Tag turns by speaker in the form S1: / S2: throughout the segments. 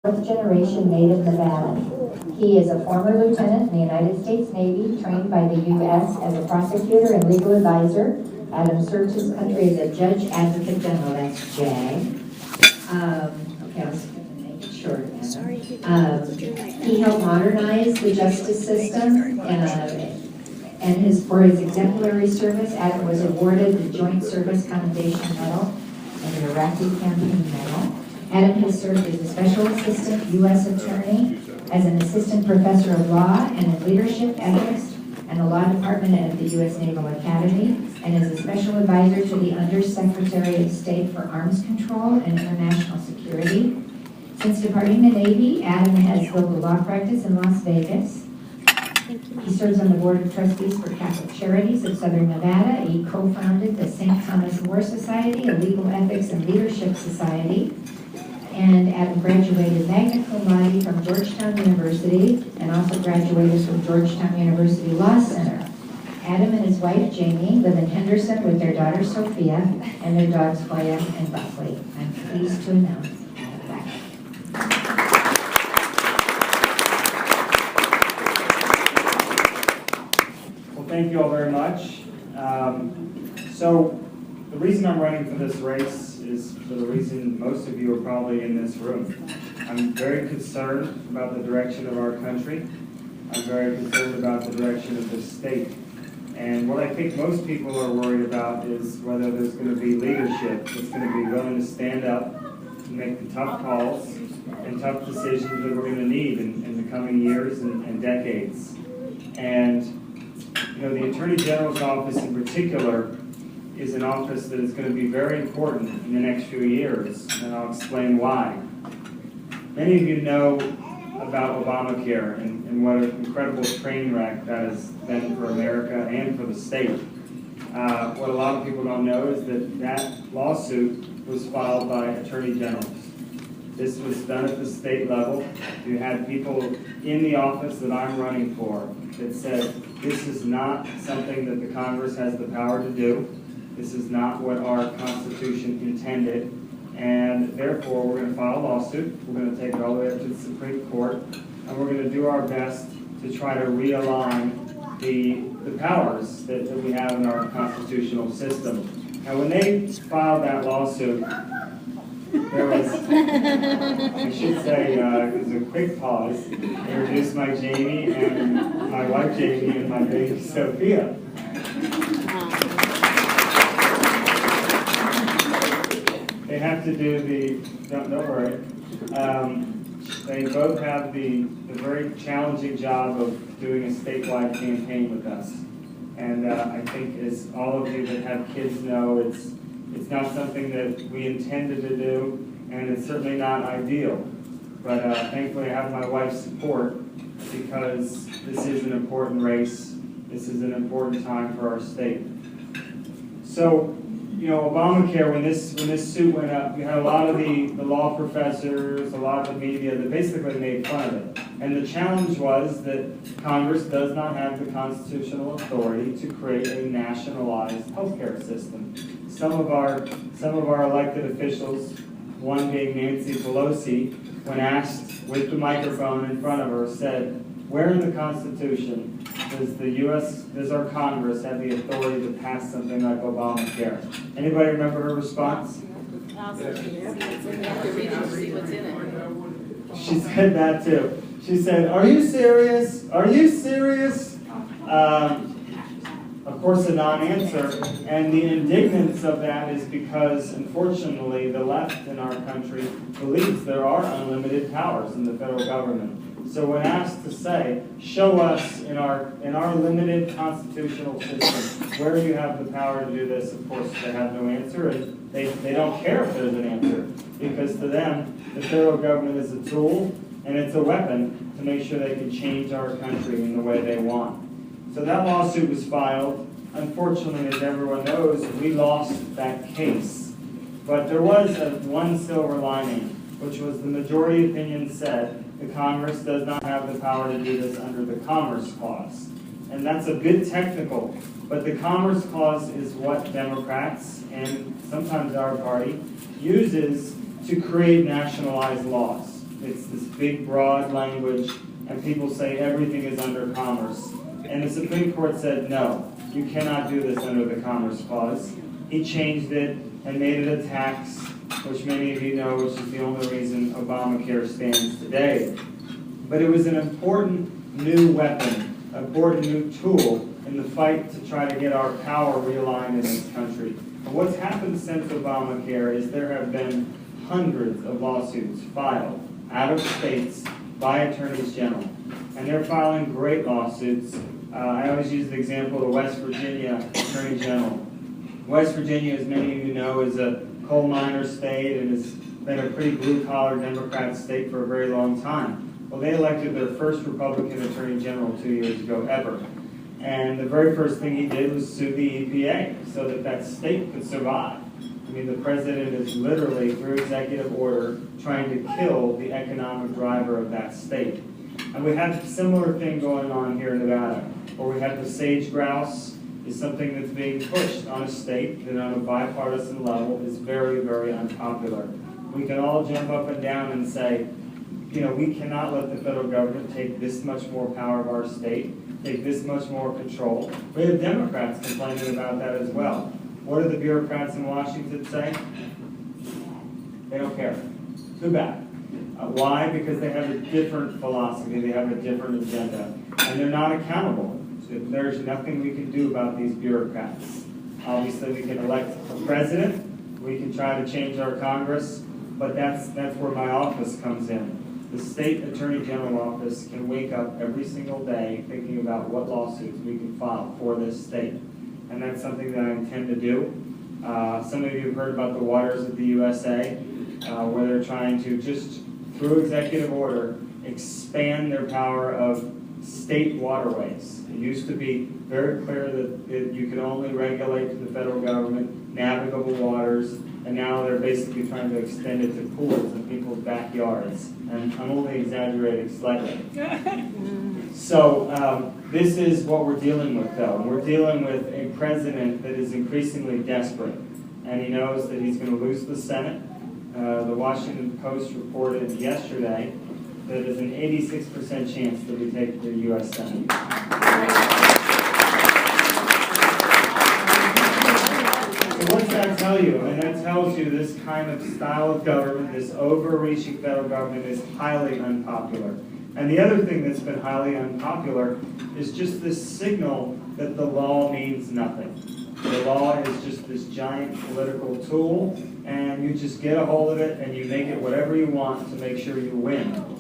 S1: fourth generation native Nevadan. He is a former lieutenant in the United States Navy, trained by the U.S. as a prosecutor and legal advisor. Adam served his country as a judge advocate general. That's Jay. Okay, I was going to make it short. He helped modernize the justice system, and for his exemplary service, Adam was awarded the Joint Service Commendation Medal and an Iraqi Campaign Medal. Adam has served as a special assistant U.S. attorney, as an assistant professor of law and in leadership ethics and the law department at the U.S. Naval Academy, and as a special advisor to the Undersecretary of State for Arms Control and International Security. Since departing the Navy, Adam has built a law practice in Las Vegas. He serves on the Board of Trustees for Catholic Charities of Southern Nevada. He co-founded the St. Thomas More Society, a legal ethics and leadership society. And Adam graduated magna cum laude from Georgetown University and also graduated from Georgetown University Law Center. Adam and his wife, Jamie, live in Henderson with their daughter, Sophia, and their dogs, Hoya and Buckley. I'm pleased to announce Adam back.
S2: Well, thank you all very much. So the reason I'm running for this race is for the reason most of you are probably in this room. I'm very concerned about the direction of our country. I'm very concerned about the direction of the state. And what I think most people are worried about is whether there's going to be leadership that's going to be willing to stand up and make the tough calls and tough decisions that we're going to need in the coming years and decades. And you know, the Attorney General's office in particular is an office that is going to be very important in the next few years, and I'll explain why. Many of you know about Obamacare and what an incredible train wreck that has been for America and for the state. What a lot of people don't know is that lawsuit was filed by attorney generals. This was done at the state level. You had people in the office that I'm running for that said, this is not something that the Congress has the power to do. This is not what our Constitution intended, and therefore we're going to file a lawsuit. We're going to take it all the way up to the Supreme Court, and we're going to do our best to try to realign the powers that we have in our constitutional system. Now, when they filed that lawsuit, there was, I should say, it was a quick pause. I introduced my Jamie and my wife Jamie and my baby Sophia. They have to do don't worry. They both have the very challenging job of doing a statewide campaign with us. And I think, as all of you that have kids know, it's not something that we intended to do, and it's certainly not ideal. But thankfully I have my wife's support, because this is an important race. This is an important time for our state. So, you know, Obamacare, when this suit went up, you had a lot of the law professors, a lot of the media that basically made fun of it. And the challenge was that Congress does not have the constitutional authority to create a nationalized healthcare system. Some of our elected officials, one being Nancy Pelosi, when asked with the microphone in front of her, said, where in the Constitution does our Congress have the authority to pass something like Obamacare? Anybody remember her response? She said that too. She said, are you serious? Are you serious? Of course, a non-answer. And the indignance of that is because, unfortunately, the left in our country believes there are unlimited powers in the federal government. So when asked to say, show us in our limited constitutional system where you have the power to do this, of course they have no answer, and they don't care if there's an answer, because to them the federal government is a tool and it's a weapon to make sure they can change our country in the way they want. So that lawsuit was filed. Unfortunately, as everyone knows, we lost that case. But there was one silver lining, which was the majority opinion said the Congress does not have the power to do this under the Commerce Clause. And that's a bit technical, but the Commerce Clause is what Democrats, and sometimes our party, uses to create nationalized laws. it's this big, broad language, and people say everything is under commerce. And the Supreme Court said, no, you cannot do this under the Commerce Clause. He changed it and made it a tax, which many of you know, which is the only reason Obamacare stands today. But it was an important new weapon, an important new tool in the fight to try to get our power realigned in this country. And what's happened since Obamacare is there have been hundreds of lawsuits filed out of states by attorneys general. And they're filing great lawsuits. I always use the example of the West Virginia Attorney General. West Virginia, as many of you know, is a coal miner state and has been a pretty blue-collar Democrat state for a very long time. Well, they elected their first Republican Attorney General 2 years ago ever. And the very first thing he did was sue the EPA so that that state could survive. I mean, the president is literally, through executive order, trying to kill the economic driver of that state. And we have a similar thing going on here in Nevada, where we have the sage grouse is something that's being pushed on a state that on a bipartisan level is very, very unpopular. We can all jump up and down and say, you know, we cannot let the federal government take this much more power of our state, take this much more control. We have Democrats complaining about that as well. What do the bureaucrats in Washington say? They don't care. Too bad. Why? Because they have a different philosophy, they have a different agenda, and they're not accountable. There's nothing we can do about these bureaucrats. Obviously, we can elect a president, we can try to change our Congress, but that's where my office comes in. The state attorney general office can wake up every single day thinking about what lawsuits we can file for this state. And that's something that I intend to do. Some of you have heard about the waters of the USA, where they're trying to just, through executive order, expand their power of state waterways. It used to be very clear that you could only regulate to the federal government navigable waters, and now they're basically trying to extend it to pools in people's backyards. And I'm only exaggerating slightly. So this is what we're dealing with, though. We're dealing with a president that is increasingly desperate, and he knows that he's going to lose the Senate. The Washington Post reported yesterday that there's an 86% chance that we take the U.S. Senate. So what's that tell you? And that tells you this kind of style of government, this overreaching federal government, is highly unpopular. And the other thing that's been highly unpopular is just this signal that the law means nothing. The law is just this giant political tool, and you just get a hold of it and you make it whatever you want to make sure you win.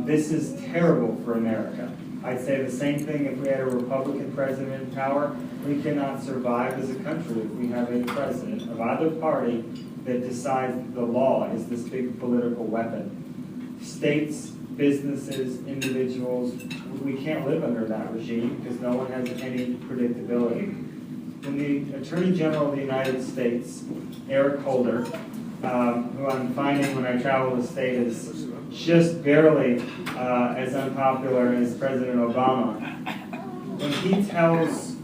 S2: This is terrible for America. I'd say the same thing if we had a Republican president in power. We cannot survive as a country if we have a president of either party that decides the law is this big political weapon. States, businesses, individuals, we can't live under that regime because no one has any predictability. When the Attorney General of the United States, Eric Holder, who I'm finding when I travel the state is just barely as unpopular as President Obama, when he tells,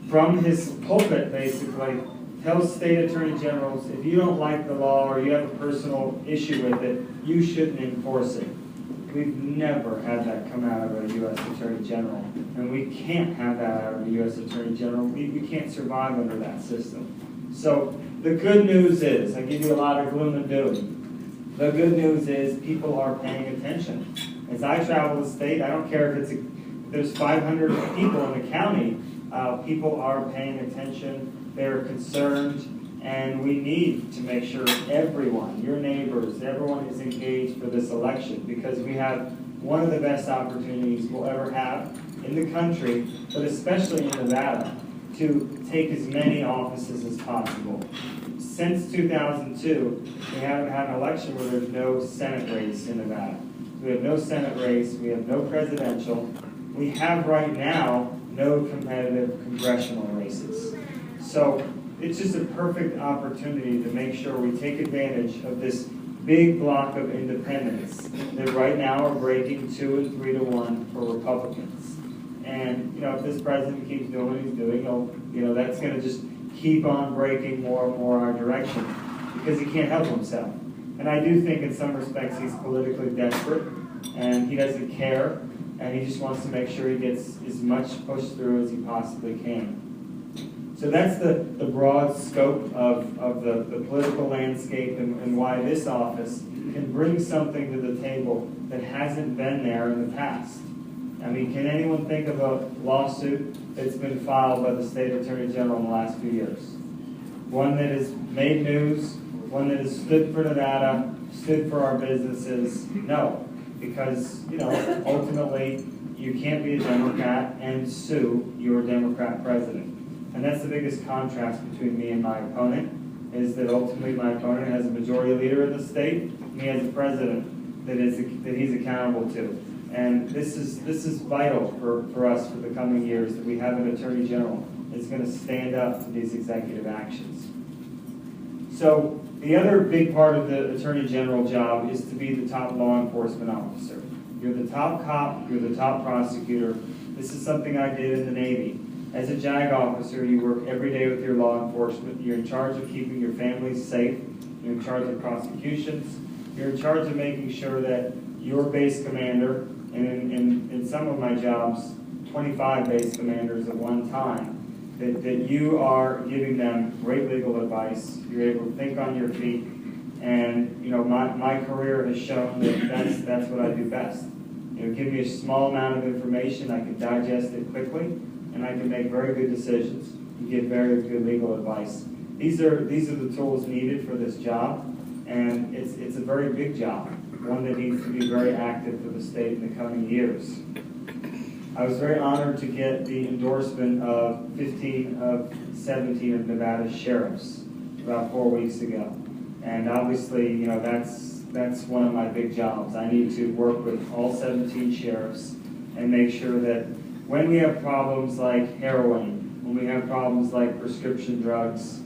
S2: from his pulpit basically, tells state attorney generals, if you don't like the law or you have a personal issue with it, you shouldn't enforce it. We've never had that come out of a U.S. Attorney General, and we can't have that out of a U.S. Attorney General. We can't survive under that system. So the good news is, I give you a lot of gloom and doom. The good news is people are paying attention. As I travel the state, I don't care if there's 500 people in the county, people are paying attention, they're concerned, and we need to make sure everyone, your neighbors, everyone is engaged for this election because we have one of the best opportunities we'll ever have in the country, but especially in Nevada, to take as many offices as possible. Since 2002, we haven't had an election where there's no Senate race in Nevada. We have no Senate race, we have no presidential. We have right now no competitive congressional races. So it's just a perfect opportunity to make sure we take advantage of this big block of independents that right now are breaking 2 and 3 to 1 for Republicans. And if this president keeps doing what he's doing, that's going to just keep on breaking more and more our direction because he can't help himself. And I do think in some respects he's politically desperate, and he doesn't care, and he just wants to make sure he gets as much pushed through as he possibly can. So that's the broad scope of the political landscape and why this office can bring something to the table that hasn't been there in the past. I mean, can anyone think of a lawsuit that's been filed by the state attorney general in the last few years? One that has made news, one that has stood for Nevada, stood for our businesses? No, because, ultimately you can't be a Democrat and sue your Democrat president. And that's the biggest contrast between me and my opponent, is that ultimately my opponent has a majority leader in the state, and he has a president that he's accountable to. And this is vital for us for the coming years, that we have an attorney general that's going to stand up to these executive actions. So the other big part of the attorney general job is to be the top law enforcement officer. You're the top cop, you're the top prosecutor. This is something I did in the Navy. As a JAG officer, you work every day with your law enforcement. You're in charge of keeping your families safe. You're in charge of prosecutions. You're in charge of making sure that your base commander, and in some of my jobs, 25 base commanders at one time, that you are giving them great legal advice. You're able to think on your feet. And, my career has shown that that's what I do best. Give me a small amount of information, I can digest it quickly, and I can make very good decisions and give very good legal advice. These are the tools needed for this job, and it's a very big job, one that needs to be very active for the state in the coming years. I was very honored to get the endorsement of 15 of 17 of Nevada's sheriffs about 4 weeks ago. And obviously, that's one of my big jobs. I need to work with all 17 sheriffs and make sure that when we have problems like heroin, when we have problems like prescription drugs,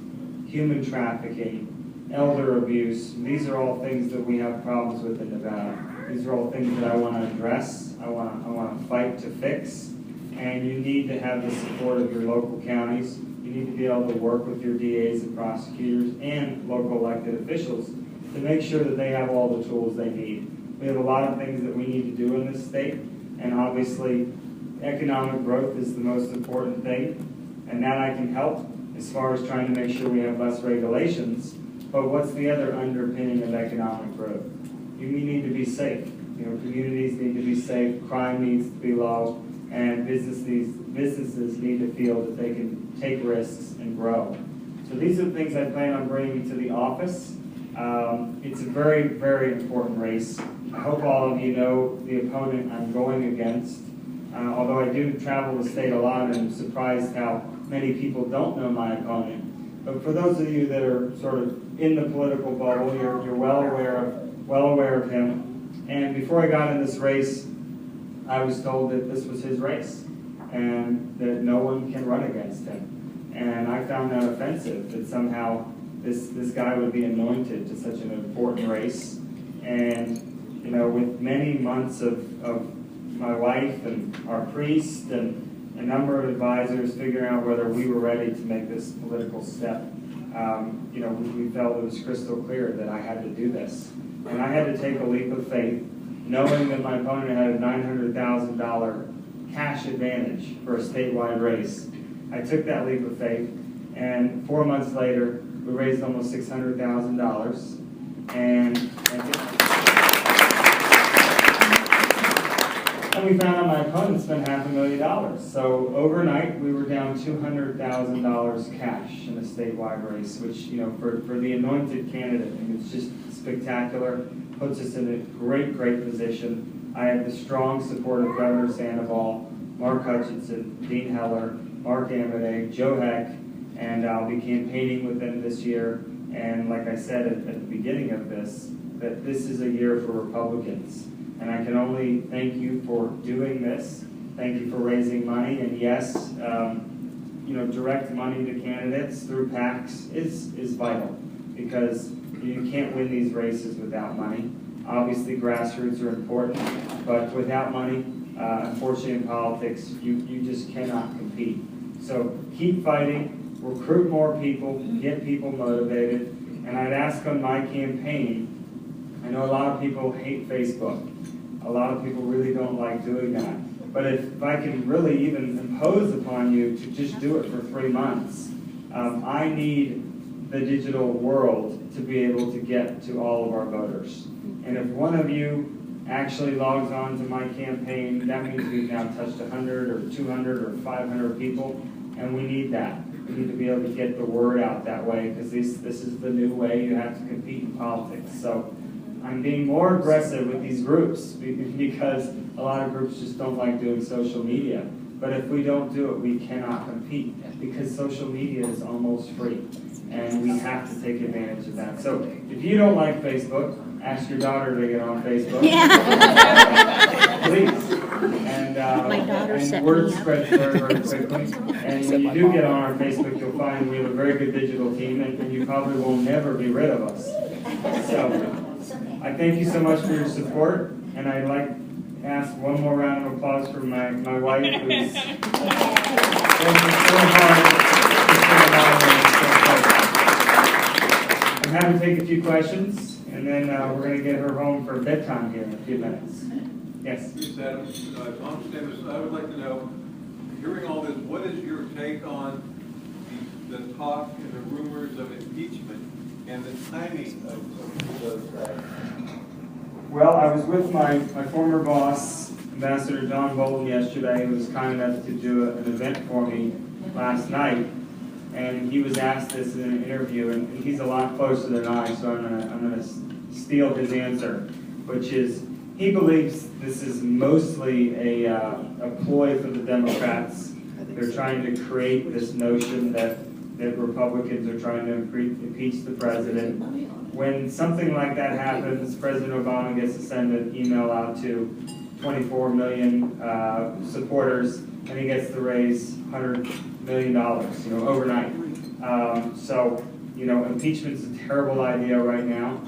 S2: human trafficking, elder abuse, these are all things that we have problems with in Nevada. These are all things that I want to address, I want to fight to fix, and you need to have the support of your local counties. You need to be able to work with your DAs and prosecutors and local elected officials to make sure that they have all the tools they need. We have a lot of things that we need to do in this state, and obviously economic growth is the most important thing, and that I can help as far as trying to make sure we have less regulations. But what's the other underpinning of economic growth? You need to be safe. Communities need to be safe, crime needs to be low, and businesses need to feel that they can take risks and grow. So these are the things I plan on bringing to the office. It's a very, very important race. I hope all of you know the opponent I'm going against. Although I do travel the state a lot, and I'm surprised how many people don't know my opponent. But for those of you that are sort of in the political bubble, you're well aware of him. And before I got in this race, I was told that this was his race and that no one can run against him. And I found that offensive, that somehow this guy would be anointed to such an important race. And with many months of my wife and our priest and a number of advisors figuring out whether we were ready to make this political step, we felt it was crystal clear that I had to do this. And I had to take a leap of faith, knowing that my opponent had a $900,000 cash advantage for a statewide race. I took that leap of faith, and 4 months later, we raised almost $600,000, and we found out my opponent spent $500,000. So overnight, we were down $200,000 cash in a statewide race, which, for the anointed candidate, it's just spectacular, puts us in a great, great position. I have the strong support of Governor Sandoval, Mark Hutchinson, Dean Heller, Mark Amodei, Joe Heck, and I'll be campaigning with them this year. And like I said at the beginning of this, that this is a year for Republicans. And I can only thank you for doing this. Thank you for raising money. And yes, direct money to candidates through PACs is vital, because you can't win these races without money. Obviously, grassroots are important, but without money, unfortunately in politics, you just cannot compete. So keep fighting, recruit more people, get people motivated, and I'd ask on my campaign I know a lot of people hate Facebook. A lot of people really don't like doing that. But if I can really even impose upon you to just do it for 3 months, I need the digital world to be able to get to all of our voters. And if one of you actually logs on to my campaign, that means we've now touched 100 or 200 or 500 people, and we need that. We need to be able to get the word out that way, because this is the new way you have to compete in politics. So I'm being more aggressive with these groups because a lot of groups just don't like doing social media. But if we don't do it, we cannot compete, because social media is almost free, and we have to take advantage of that. So if you don't like Facebook, ask your daughter to get on Facebook. Please. And word spreads very, very quickly. And when you do get on our Facebook, you'll find we have a very good digital team, and you probably will never be rid of us. So I thank you so much for your support, and I'd like to ask one more round of applause for my wife, who's working so hard to I'm happy to take a few questions, and then we're going to get her home for bedtime here in a few minutes. Yes?
S3: Yes, Adam. Tom Stennis, I would like to know, hearing all this, what is your take on the talk and the rumors of impeachment and the timing of those things?
S2: Well, I was with my former boss, Ambassador John Bolton, yesterday, who was kind enough to do an event for me last night. And he was asked this in an interview, and he's a lot closer than I, so I'm gonna steal his answer, which is he believes this is mostly a ploy for the Democrats. They're trying to create this notion that Republicans are trying to impeach the president. When something like that happens, President Obama gets to send an email out to 24 million supporters, and he gets to raise $100 million, overnight. So, impeachment's a terrible idea right now.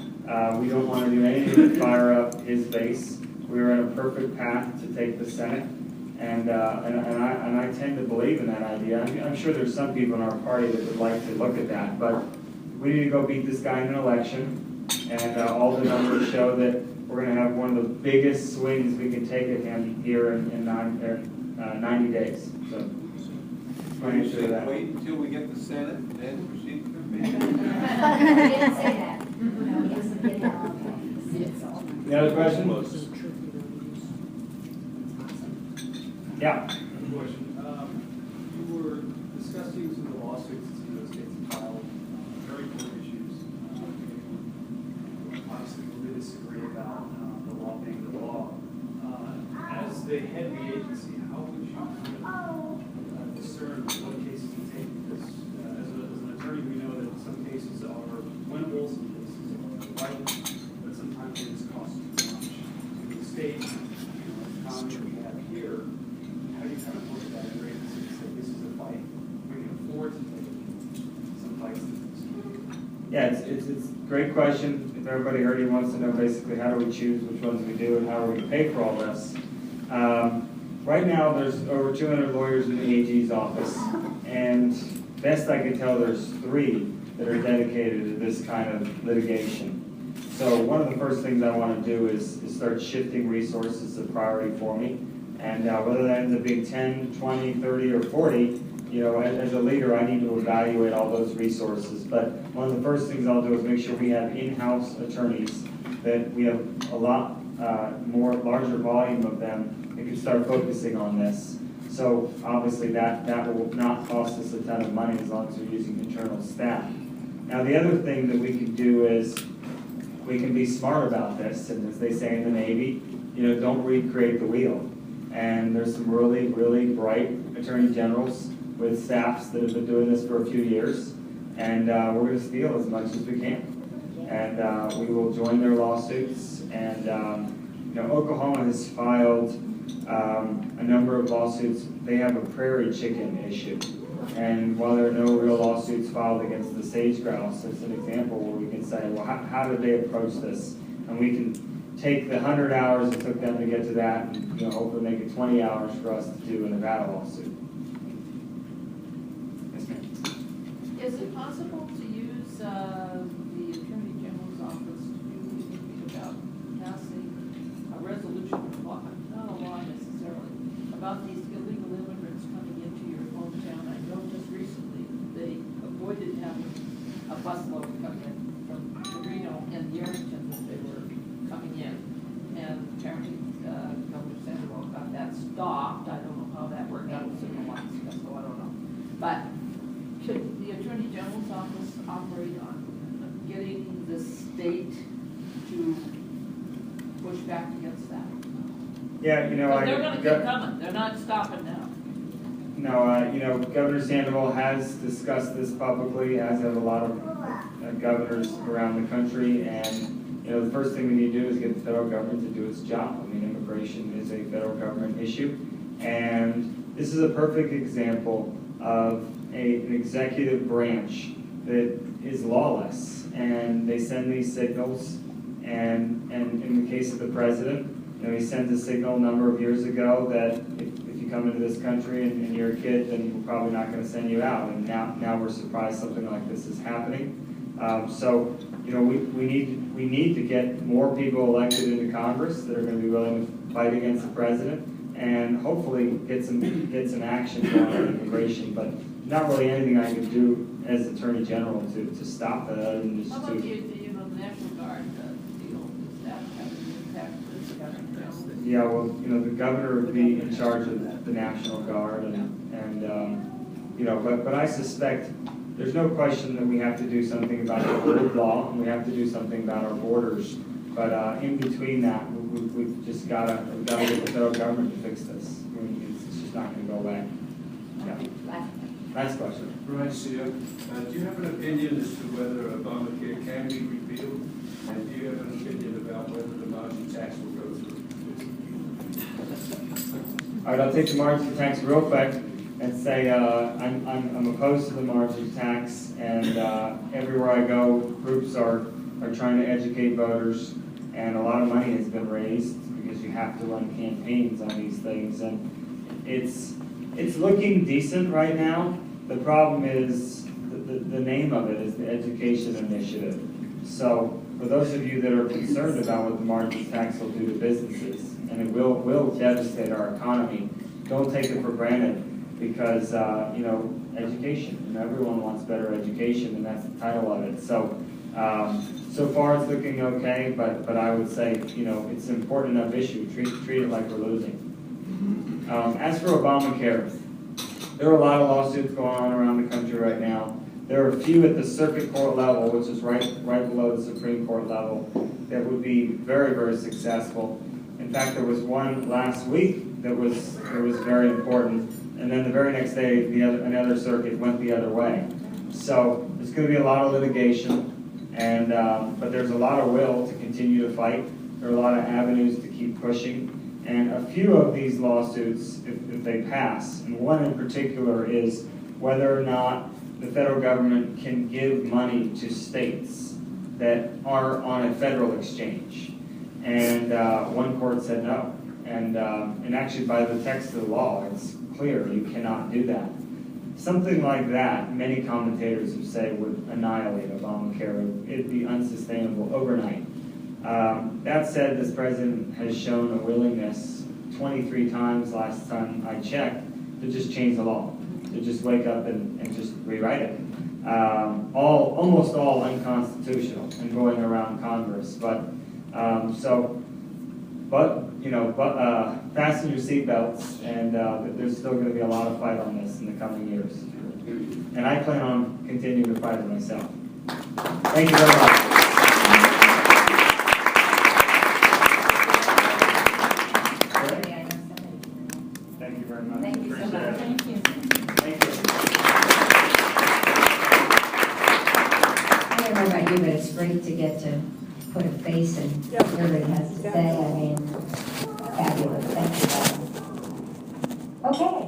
S2: We don't want to do anything to fire up his base. We're on a perfect path to take the Senate, and I tend to believe in that idea. I'm sure there's some people in our party that would like to look at that, but we need to go beat this guy in an election, and all the numbers show that we're going to have one of the biggest swings we can take at him here in 90 days. So, my answer to that.
S3: Wait until we get the Senate, then proceed to
S1: He
S3: impeachment.
S1: didn't say that. No, he doesn't get that.
S2: Any other questions? Yeah.
S4: Question. You were discussing some of the lawsuits that some of those states have filed, very important issues. Obviously, we disagree about the law being the law. As the head of the agency, how would you discern what cases to take? Because as an attorney, we know that some cases are winnable, some cases are right, but sometimes it just costs too much to the state. The economy we have here. How do you kind of look at that and rate and say, this is a fight we can afford to take some fights?
S2: Yeah, it's a great question. If everybody heard, he wants to know basically how do we choose which ones we do and how are we pay for all this. Right now, there's over 200 lawyers in the AG's office, and best I can tell, there's 3 that are dedicated to this kind of litigation. So one of the first things I want to do is start shifting resources to priority for me. And whether that ends up being 10, 20, 30, or 40, as a leader, I need to evaluate all those resources. But one of the first things I'll do is make sure we have in-house attorneys, that we have a lot larger volume of them that can start focusing on this. So obviously that will not cost us a ton of money as long as we're using internal staff. Now the other thing that we can do is we can be smart about this, and as they say in the Navy, don't recreate the wheel. And there's some really, really bright attorney generals with staffs that have been doing this for a few years, and we're going to steal as much as we can. And we will join their lawsuits. And Oklahoma has filed a number of lawsuits. They have a prairie chicken issue. And while there are no real lawsuits filed against the sage grouse, it's an example where we can say, well, how did they approach this? And we can take the 100 hours it took them to get to that, and hopefully make it 20 hours for us to do a Nevada lawsuit. Yes, ma'am.
S5: Is it possible to use the Attorney General's office to communicate about stopped. I don't know how that worked out with civil rights, so I don't know. But should the Attorney General's office operate on getting the state to push back against that?
S2: Yeah, you know,
S5: Because they're gonna keep coming, they're not stopping now.
S2: No, you know, Governor Sandoval has discussed this publicly, as have a lot of governors around the country, and, you know, the first thing we need to do is get the federal government to do its job. I mean, immigration is a federal government issue, and this is a perfect example of an executive branch that is lawless, and they send these signals, and in the case of the president, you know, he sent a signal a number of years ago that if you come into this country and you're a kid, then we're probably not going to send you out. And now we're surprised something like this is happening. So, you know, we need to get more people elected into Congress that are going to be willing to fight against the president, and hopefully get some action going on immigration. But not really anything I could do as Attorney General to stop that, other than just
S5: How about
S2: to.
S5: the National Guard deal? Does that have an impact with the government?
S2: Yeah, well, you know, the governor would be in charge of the National Guard, and you know, but I suspect there's no question that we have to do something about the rule of law, and we have to do something about our borders. But in between that, we've just gotta get the federal government to fix this. I mean, it's just not going to go away. Yeah. Last question.
S6: Horacio, do you have an opinion as to whether Obamacare can be repealed? And do you have an opinion about whether the margin tax will go through?
S2: All right, I'll take the margin tax real quick and say I'm opposed to the margin tax, and everywhere I go, groups are trying to educate voters, and a lot of money has been raised because you have to run campaigns on these things, and it's looking decent right now. The problem is the name of it is the Education Initiative. So for those of you that are concerned about what the margin tax will do to businesses, and it will devastate our economy, don't take it for granted, because you know, education, and everyone wants better education, and that's the title of it. So so far it's looking okay, but I would say, you know, it's an important enough issue. Treat it like we're losing. As for Obamacare, there are a lot of lawsuits going on around the country right now. There are a few at the circuit court level, which is right below the Supreme Court level, that would be very, very successful. In fact, there was one last week that was very important, and then the very next day, another circuit went the other way. So there's going to be a lot of litigation, and but there's a lot of will to continue to fight. There are a lot of avenues to keep pushing. And a few of these lawsuits, if they pass, and one in particular is whether or not the federal government can give money to states that are on a federal exchange. And one court said no. And actually by the text of the law, it's clear you cannot do that. Something like that, many commentators have said, would annihilate Obamacare. It'd be unsustainable overnight. That said, this president has shown a willingness 23 times last time I checked to just change the law, to just wake up and just rewrite it. Almost all unconstitutional and going around Congress. But fasten your seatbelts, and there's still going to be a lot of fight on this in the coming years. And I plan on continuing to fight it myself. Thank you very much. Thank you very much.
S1: Thank you so
S2: Appreciate
S1: much.
S2: it.
S5: Thank you.
S2: Thank you.
S1: I don't know about you, but it's great to get to put a face in what everybody has to say. I mean, fabulous. Thank you, guys. Okay.